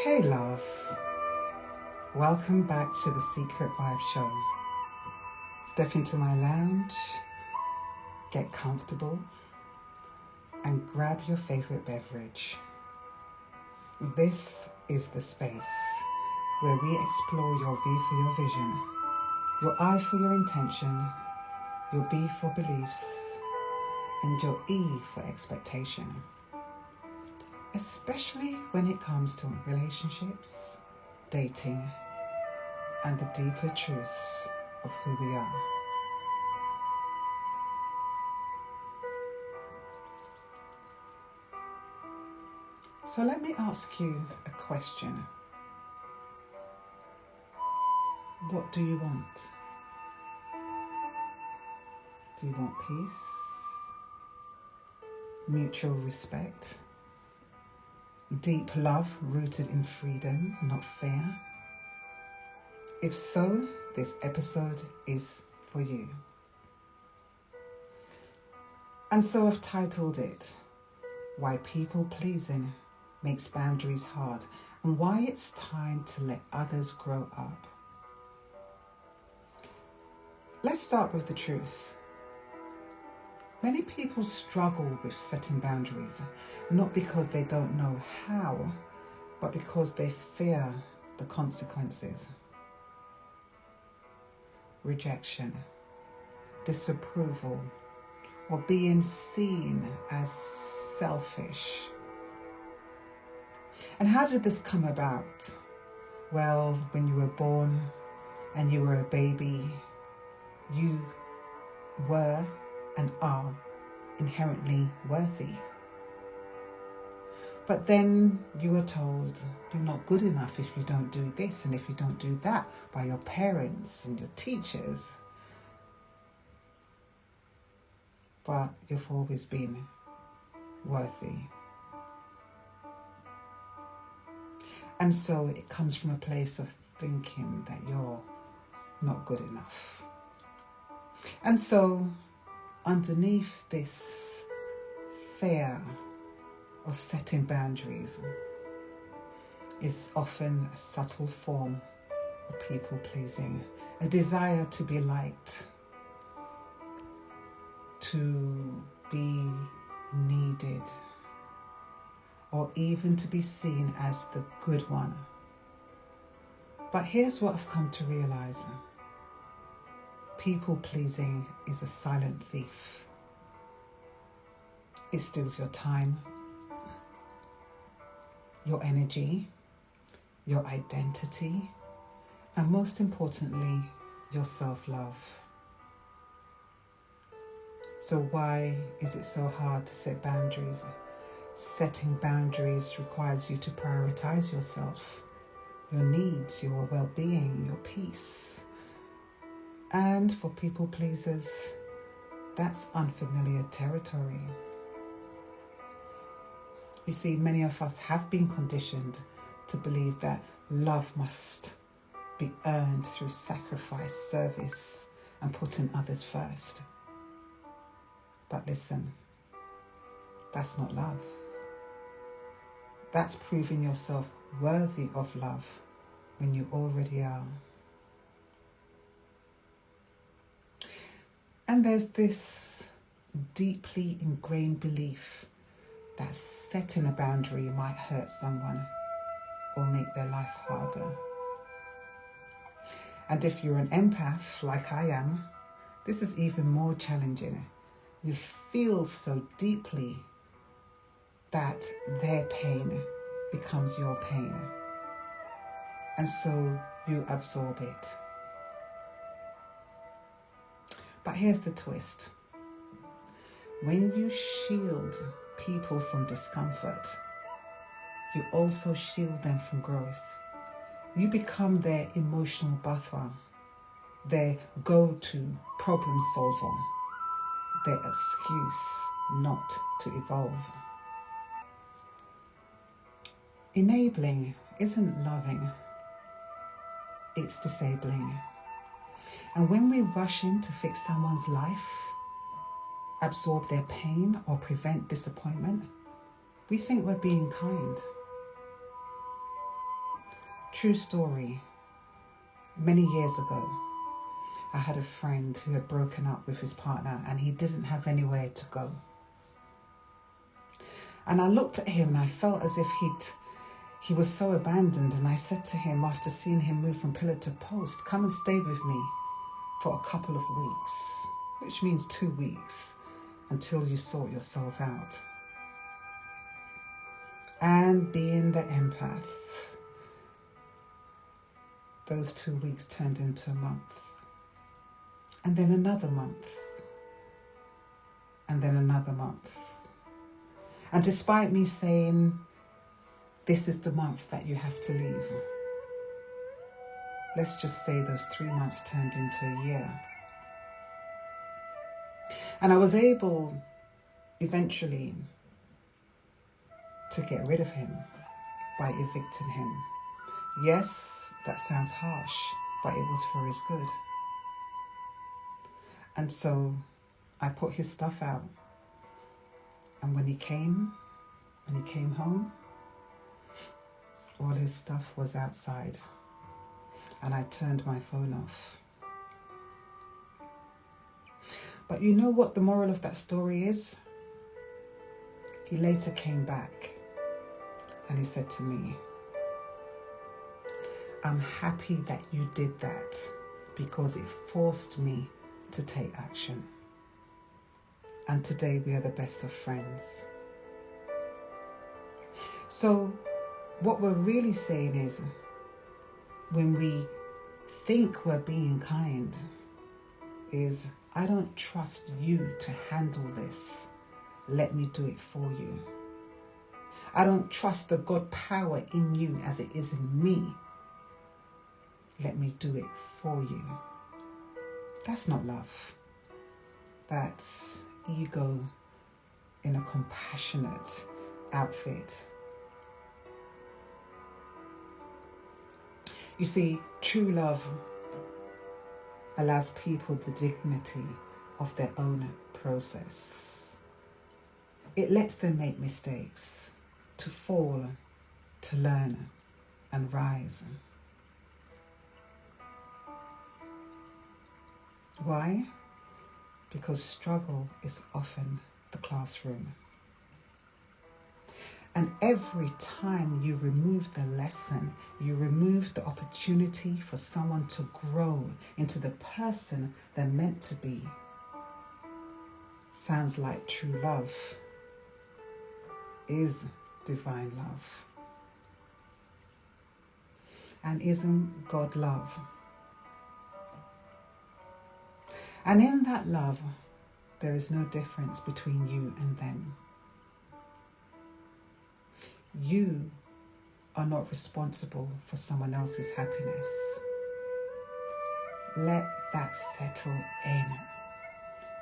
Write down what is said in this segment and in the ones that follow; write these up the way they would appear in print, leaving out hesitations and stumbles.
Hey love, welcome back to the Secret Vibe Show. Step into my lounge, get comfortable, and grab your favorite beverage. This is the space where we explore your V for your vision, your I for your intention, your B for beliefs, and your E for expectation. Especially when it comes to relationships, dating, and the deeper truths of who we are. So let me ask you a question. What do you want? Do you want peace? Mutual respect? Deep love rooted in freedom, not fear? If so, this episode is for you. And so I've titled it, Why People Pleasing Makes Boundaries Hard, and why it's time to let others grow up. Let's start with the truth. Many people struggle with setting boundaries, not because they don't know how, but because they fear the consequences. Rejection, disapproval, or being seen as selfish. And how did this come about? Well, when you were born and you were a baby, you were and are inherently worthy. But then you were told you're not good enough if you don't do this and if you don't do that by your parents and your teachers. But you've always been worthy. And so it comes from a place of thinking that you're not good enough. And so underneath this fear of setting boundaries is often a subtle form of people pleasing, a desire to be liked, to be needed, or even to be seen as the good one. But here's what I've come to realize. People pleasing is a silent thief. It steals your time, your energy, your identity, and most importantly, your self-love. So why is it so hard to set boundaries? Setting boundaries requires you to prioritize yourself, your needs, your well-being, your peace. And for people pleasers, that's unfamiliar territory. You see, many of us have been conditioned to believe that love must be earned through sacrifice, service, and putting others first. But listen, that's not love. That's proving yourself worthy of love when you already are. And there's this deeply ingrained belief that setting a boundary might hurt someone or make their life harder. And if you're an empath like I am, this is even more challenging. You feel so deeply that their pain becomes your pain. And so you absorb it. But here's the twist. When you shield people from discomfort, you also shield them from growth. You become their emotional buffer, their go-to problem solver, their excuse not to evolve. Enabling isn't loving, it's disabling. And when we rush in to fix someone's life, absorb their pain, or prevent disappointment, we think we're being kind. True story. Many years ago, I had a friend who had broken up with his partner and he didn't have anywhere to go. And I looked at him and I felt as if he was so abandoned. And I said to him, after seeing him move from pillar to post, come and stay with me for a couple of weeks, which means 2 weeks, until you sort yourself out. And being the empath, those 2 weeks turned into a month. And then another month. And then another month. And despite me saying, this is the month that you have to leave, let's just say those 3 months turned into a year. And I was able, eventually, to get rid of him by evicting him. Yes, that sounds harsh, but it was for his good. And so I put his stuff out. And when he came home, all his stuff was outside. And I turned my phone off. But you know what the moral of that story is? He later came back and he said to me, I'm happy that you did that because it forced me to take action. And today we are the best of friends. So what we're really saying is, when we think we're being kind, is I don't trust you to handle this. Let me do it for you. I don't trust the God power in you as it is in me. Let me do it for you. That's not love. That's ego in a compassionate outfit. You see, true love allows people the dignity of their own process. It lets them make mistakes, to fall, to learn and rise. Why? Because struggle is often the classroom. And every time you remove the lesson, you remove the opportunity for someone to grow into the person they're meant to be. Sounds like true love is divine love. And isn't God love? And in that love, there is no difference between you and them. You are not responsible for someone else's happiness. Let that settle in.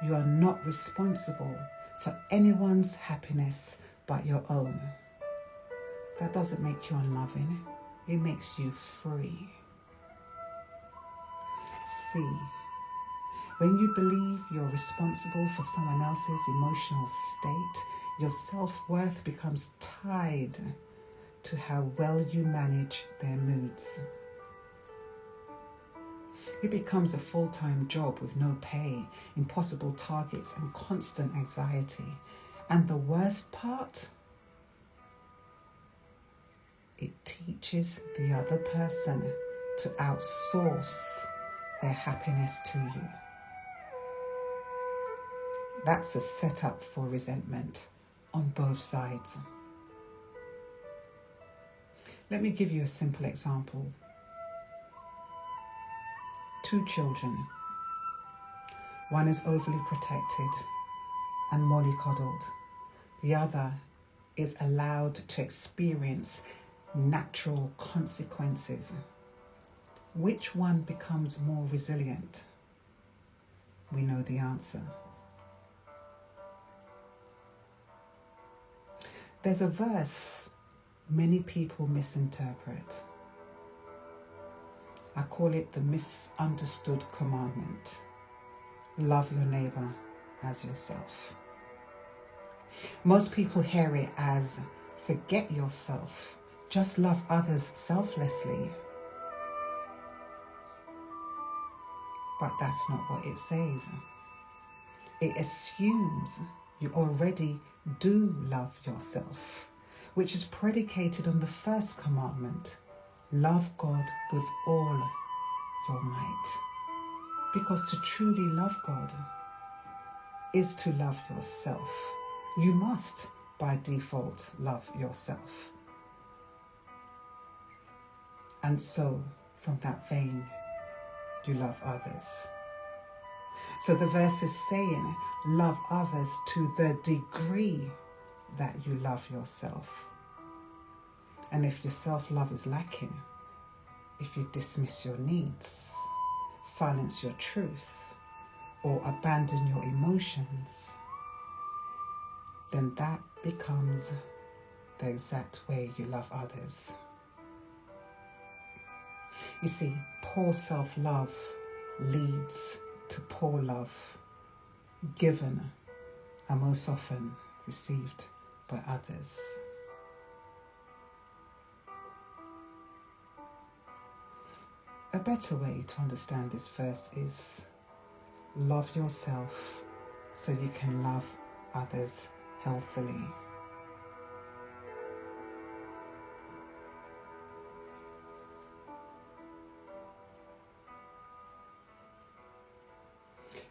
You are not responsible for anyone's happiness but your own. That doesn't make you unloving. It makes you free. See, when you believe you're responsible for someone else's emotional state, your self-worth becomes tied to how well you manage their moods. It becomes a full-time job with no pay, impossible targets, and constant anxiety. And the worst part, it teaches the other person to outsource their happiness to you. That's a setup for resentment on both sides. Let me give you a simple example. 2 children. One is overly protected and mollycoddled. The other is allowed to experience natural consequences. Which one becomes more resilient? We know the answer. There's a verse many people misinterpret. I call it the misunderstood commandment. Love your neighbor as yourself. Most people hear it as forget yourself Just love others selflessly. But that's not what it says. It assumes you already do love yourself, which is predicated on the first commandment: love God with all your might. Because to truly love God is to love yourself. You must, by default, love yourself. And so, from that vein, you love others. So the verse is saying, love others to the degree that you love yourself. And if your self-love is lacking, if you dismiss your needs, silence your truth, or abandon your emotions, then that becomes the exact way you love others. You see, poor self-love leads to poor love, given and most often received by others. A better way to understand this verse is love yourself so you can love others healthily.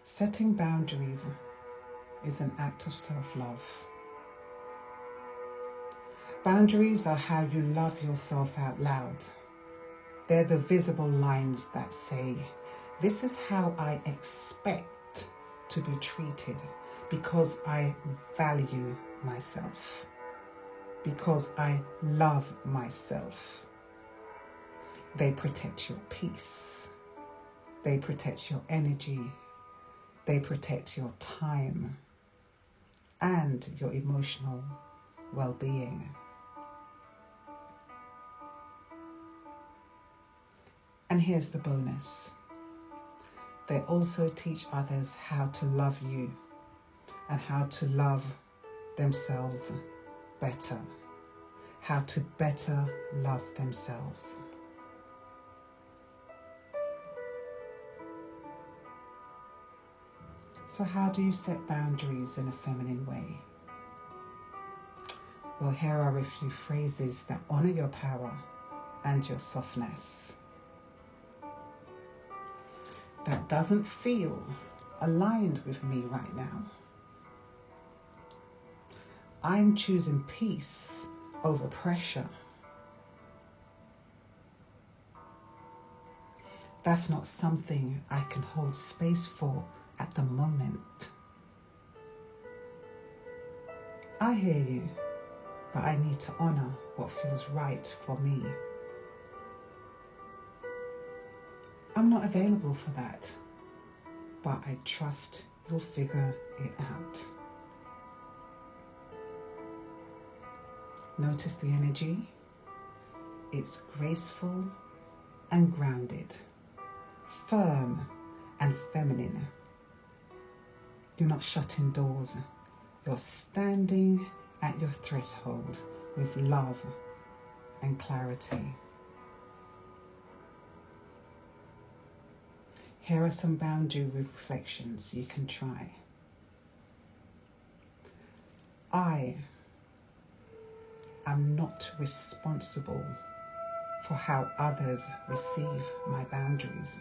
Setting boundaries is an act of self-love. Boundaries are how you love yourself out loud. They're the visible lines that say, this is how I expect to be treated because I value myself, because I love myself. They protect your peace. They protect your energy. They protect your time and your emotional well-being. And here's the bonus. They also teach others how to love you and how to love themselves better, how to better love themselves. So how do you set boundaries in a feminine way? Well, here are a few phrases that honor your power and your softness. That doesn't feel aligned with me right now. I'm choosing peace over pressure. That's not something I can hold space for at the moment. I hear you, but I need to honor what feels right for me. I'm not available for that, but I trust you'll figure it out. Notice the energy. It's graceful and grounded, firm and feminine. You're not shutting doors. You're standing at your threshold with love and clarity. Here are some boundary reflections you can try. I am not responsible for how others receive my boundaries.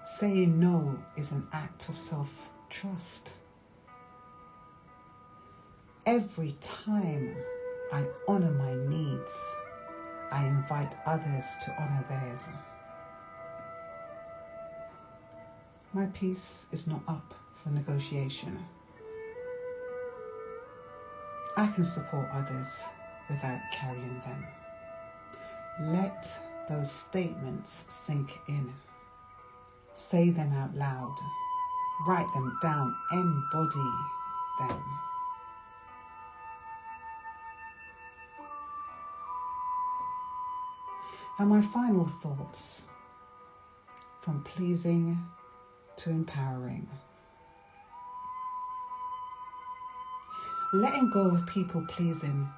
Saying no is an act of self-trust. Every time I honor my needs, I invite others to honor theirs. My peace is not up for negotiation. I can support others without carrying them. Let those statements sink in. Say them out loud. Write them down. Embody them. And my final thoughts, from pleasing to empowering. Letting go of people pleasing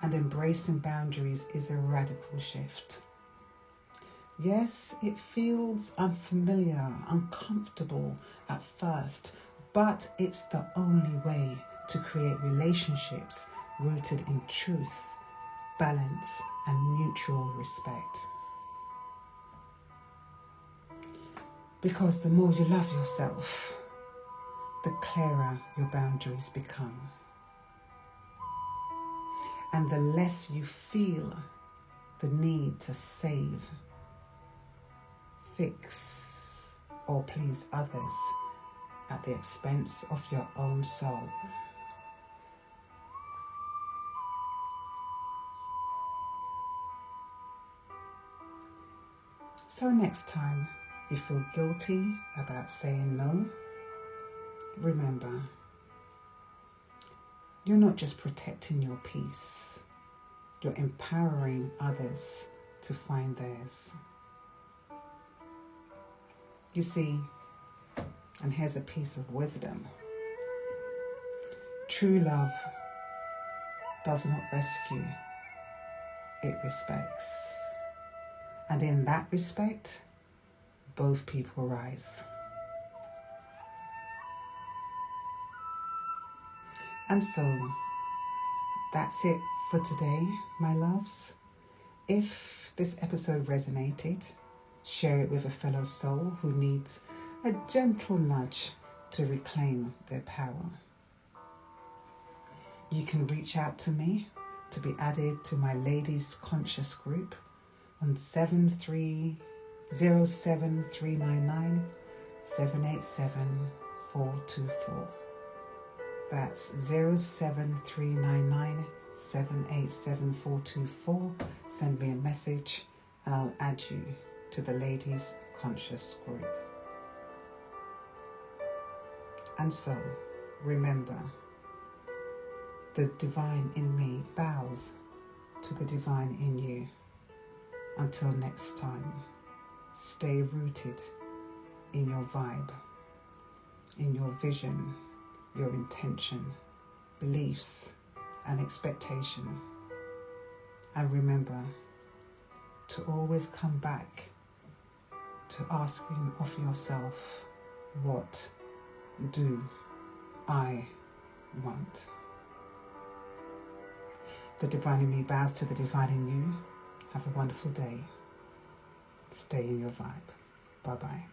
and embracing boundaries is a radical shift. Yes, it feels unfamiliar, uncomfortable at first, but it's the only way to create relationships rooted in truth, balance, and mutual respect. Because the more you love yourself, the clearer your boundaries become. And the less you feel the need to save, fix, or please others at the expense of your own soul. So next time you feel guilty about saying no, remember, you're not just protecting your peace, you're empowering others to find theirs. You see, and here's a piece of wisdom. True love does not rescue, it respects. And in that respect, both people rise. And so, that's it for today, my loves. If this episode resonated, share it with a fellow soul who needs a gentle nudge to reclaim their power. You can reach out to me to be added to my Ladies Conscious group on 07399787 424. That's 07399787 424. Send me a message. I'll add you to the Ladies Conscious group. And so, remember, the divine in me bows to the divine in you. Until next time, stay rooted in your vibe, in your vision, your intention, beliefs, and expectation. And remember to always come back to asking of yourself, what do I want? The divine in me bows to the divine in you. Have a wonderful day. Stay in your vibe. Bye-bye.